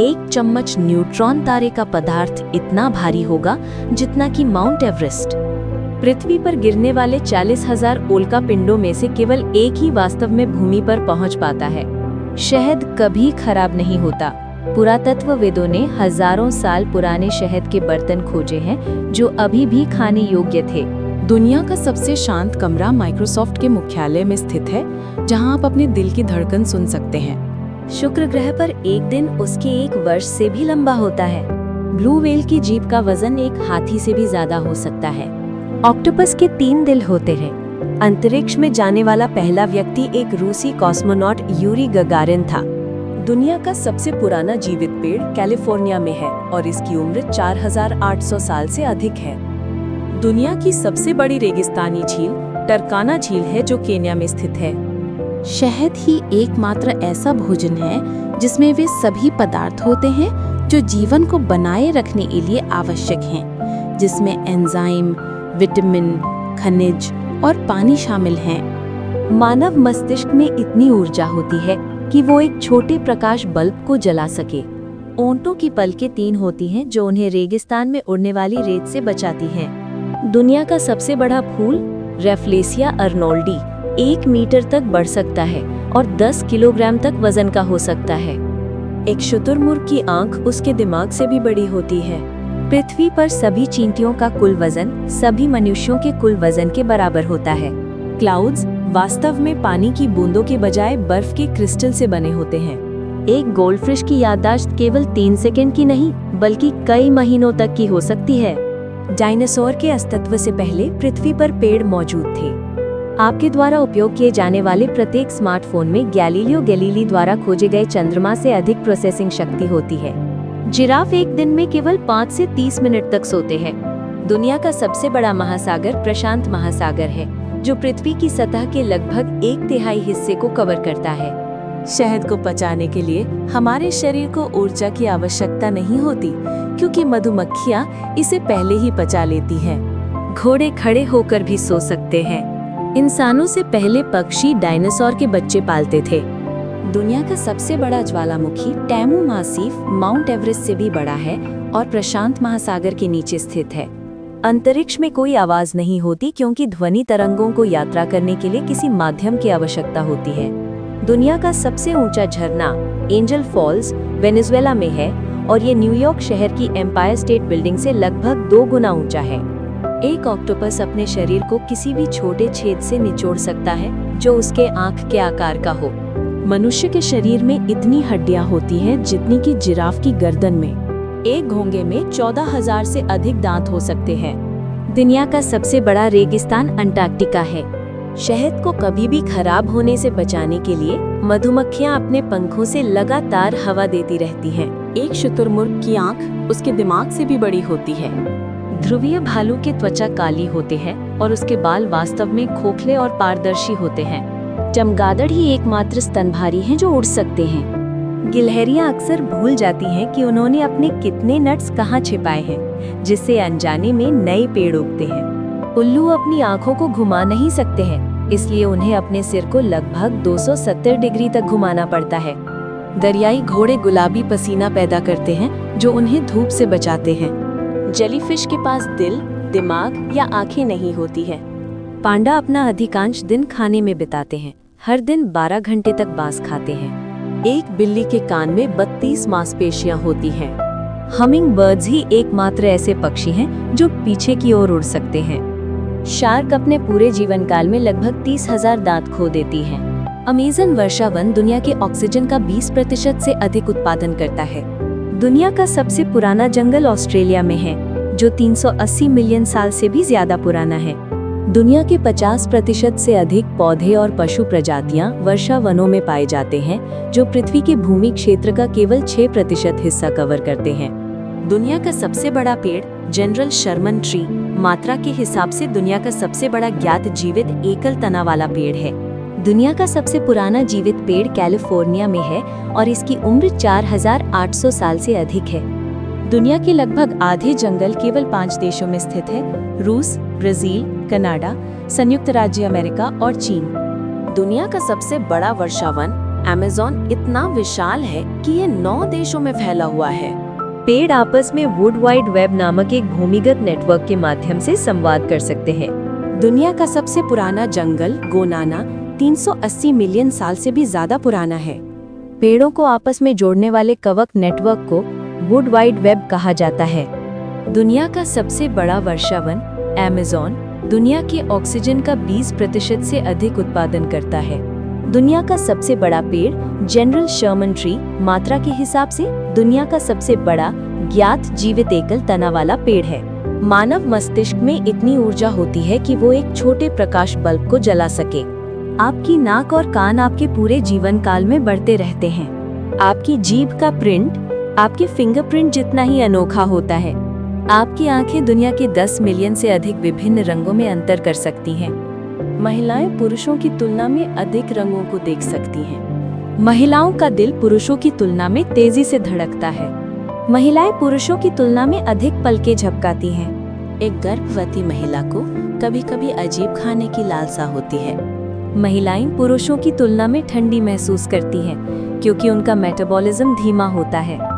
एक चम्मच न्यूट्रॉन तारे का पदार्थ इतना भारी होगा जितना कि माउंट एवरेस्ट। पृथ्वी पर गिरने वाले 40,000 उल्का पिंडों में से केवल एक ही वास्तव में भूमि पर पहुंच पाता है। शहद कभी खराब नहीं होता। पुरातत्वविदों ने हजारों साल पुराने शहद के बर्तन खोजे हैं जो अभी भी खाने योग्य थे। दुनिया का सबसे शांत कमरा माइक्रोसॉफ्ट के मुख्यालय में स्थित है, जहां आप अपने दिल की धड़कन सुन सकते हैं। शुक्र ग्रह पर एक दिन उसके 1 वर्ष से भी लंबा होता है। ब्लू व्हेल की जीभ का वजन एक हाथी से भी ज्यादा हो सकता है। ऑक्टोपस के 3 दिल होते हैं। अंतरिक्ष में जाने वाला पहला व्यक्ति एक रूसी कॉस्मोनॉट यूरी गगारिन था। दुनिया का सबसे पुराना जीवित पेड़ कैलिफोर्निया में है और इसकी उम्र 4,800 साल से अधिक है। दुनिया की सबसे बड़ी रेगिस्तानी झील टरकाना झील है, जो केन्या में स्थित है। शहद ही एकमात्र ऐसा भोजन है जिसमें वे सभी पदार्थ होते हैं जो जीवन को बनाए रखने के लिए आवश्यक हैं, जिसमें एंजाइम, विटामिन, खनिज और पानी शामिल हैं। मानव मस्तिष्क में इतनी ऊर्जा होती है कि वो एक छोटे प्रकाश बल्ब को जला सके। ऊंटों की पलकें 3 होती हैं जो उन्हें रेगिस्तान में उड़ने वाली रेत से बचाती हैं। दुनिया का सबसे बड़ा फूल रेफ्लेसिया अर्नोल्डी 1 मीटर तक बढ़ सकता है और 10 किलोग्राम तक वजन का हो सकता है। एक शुतुरमुर्ग की आंख उसके दिमाग से भी बड़ी होती है। पृथ्वी पर सभी चींटियों का कुल वजन सभी मनुष्यों के कुल वजन के बराबर होता है। क्लाउड्स वास्तव में पानी की बूंदों के बजाय बर्फ के क्रिस्टल से बने होते हैं। एक गोल्डफिश की याददाश्त केवल 3 सेकंड की नहीं बल्कि कई महीनों तक की हो सकती है। डायनासोर के अस्तित्व से पहले पृथ्वी पर पेड़ मौजूद थे। आपके द्वारा उपयोग किए जाने वाले प्रत्येक स्मार्टफोन में गैलीलियो गैलीली द्वारा खोजे गए चंद्रमा से अधिक प्रोसेसिंग शक्ति होती है। जिराफ एक दिन में केवल 5 से 30 मिनट तक सोते हैं। दुनिया का सबसे बड़ा महासागर प्रशांत महासागर है, जो पृथ्वी की सतह के लगभग 1/3 हिस्से को कवर करता है। शहद को पचाने के लिए हमारे शरीर को ऊर्जा की आवश्यकता नहीं होती, क्योंकि मधुमक्खियां इसे पहले ही पचा लेती हैं। घोड़े खड़े होकर भी सो सकते हैं। इंसानों से पहले पक्षी डायनासोर के बच्चे पालते थे। दुनिया का सबसे बड़ा ज्वालामुखी टैमू मासीफ माउंट एवरेस्ट से भी बड़ा है और प्रशांत महासागर के नीचे स्थित है। अंतरिक्ष में कोई आवाज नहीं होती क्योंकि ध्वनि तरंगों को यात्रा करने के लिए किसी माध्यम की आवश्यकता होती है। दुनिया का सबसे ऊंचा झरना एंजल फॉल्स वेनेजुएला में है और ये न्यूयॉर्क शहर की एम्पायर स्टेट बिल्डिंग से लगभग 2 गुना ऊंचा है। एक ऑक्टोपस अपने शरीर को किसी भी छोटे छेद से निचोड़ सकता है जो उसके आंख के आकार का हो। मनुष्य के शरीर में इतनी हड्डियां होती हैं जितनी कि जिराफ की गर्दन में। एक घोंगे में 14,000 से अधिक दांत हो सकते हैं। दुनिया का सबसे बड़ा रेगिस्तान अंटार्कटिका है। शहद को कभी भी खराब होने से बचाने के लिए मधुमक्खियां अपने पंखों से लगातार हवा देती रहती हैं। एक शुतुरमुर्ग की आंख उसके दिमाग से भी बड़ी होती है। ध्रुवीय भालू के त्वचा काली होते हैं और उसके बाल वास्तव में खोखले और पारदर्शी होते हैं। चमगादड़ ही एकमात्र स्तनधारी हैं जो उड़ सकते हैं। गिलहरियां अक्सर भूल जाती हैं कि उन्होंने अपने कितने नट्स कहाँ छिपाए हैं, जिससे अनजाने में नए पेड़ उगते हैं। उल्लू अपनी आंखों को घुमा नहीं सकते हैं, इसलिए उन्हें अपने सिर को लगभग 270 डिग्री तक घुमाना पड़ता है। दरियाई घोड़े गुलाबी पसीना पैदा करते हैं जो उन्हें धूप से बचाते हैं। जेलीफिश के पास दिल, दिमाग या आंखें नहीं होती है। पांडा अपना अधिकांश दिन खाने में बिताते हैं। हर दिन 12 घंटे तक बांस खाते हैं। एक बिल्ली के कान में 32 मांसपेशियां होती हैं। हमिंग बर्ड्स ही एकमात्र ऐसे पक्षी हैं जो पीछे की ओर उड़ सकते हैं। शार्क अपने पूरे जीवन काल में लगभग 30,000 दांत खो देती है। अमेज़न वर्षा वन दुनिया के ऑक्सीजन का 20% से अधिक उत्पादन करता है। दुनिया का सबसे पुराना जंगल ऑस्ट्रेलिया में है, जो 380 मिलियन साल से भी ज्यादा पुराना है। दुनिया के 50% से अधिक पौधे और पशु प्रजातियां वर्षा वनों में पाए जाते हैं, जो पृथ्वी के भूमि क्षेत्र का केवल 6% हिस्सा कवर करते हैं। दुनिया का सबसे बड़ा पेड़ जनरल शर्मन ट्री मात्रा के हिसाब से दुनिया का सबसे बड़ा ज्ञात जीवित एकल तना वाला पेड़ है। दुनिया का सबसे पुराना जीवित पेड़ कैलिफोर्निया में है और इसकी उम्र 4,800 साल से अधिक है। दुनिया के लगभग आधे जंगल केवल 5 देशों में स्थित है: रूस, ब्राजील, कनाडा, संयुक्त राज्य अमेरिका और चीन। दुनिया का सबसे बड़ा वर्षावन अमेज़न इतना विशाल है कि ये 9 देशों में फैला हुआ है। पेड़ आपस में वुड वाइड वेब नामक एक भूमिगत नेटवर्क के माध्यम से संवाद कर सकते हैं। दुनिया का सबसे पुराना जंगल गोंडाना 380 मिलियन साल से भी ज्यादा पुराना है। पेड़ों को आपस में जोड़ने वाले कवक नेटवर्क को वुड वाइड वेब कहा जाता है। दुनिया का सबसे बड़ा वर्षावन अमेज़न दुनिया के ऑक्सीजन का 20% से अधिक उत्पादन करता है। दुनिया का सबसे बड़ा पेड़ जनरल शर्मन ट्री मात्रा के हिसाब से दुनिया का सबसे बड़ा ज्ञात जीवित एकल तना वाला पेड़ है। मानव मस्तिष्क में इतनी ऊर्जा होती है कि वो एक छोटे प्रकाश बल्ब को जला सके। आपकी नाक और कान आपके पूरे जीवन काल में बढ़ते रहते हैं। आपकी जीभ का प्रिंट आपके फिंगरप्रिंट जितना ही अनोखा होता है। आपकी आंखें दुनिया के 10 मिलियन से अधिक विभिन्न रंगों में अंतर कर सकती हैं। महिलाएं पुरुषों की तुलना में अधिक रंगों को देख सकती हैं। महिलाओं का दिल पुरुषों की तुलना में तेजी से धड़कता है। महिलाएं पुरुषों की तुलना में अधिक पलकें झपकाती हैं। एक गर्भवती महिला को कभी-कभी अजीब खाने की लालसा होती है। महिलाएं पुरुषों की तुलना में ठंडी महसूस करती हैं क्योंकि उनका मेटाबॉलिज्म धीमा होता है।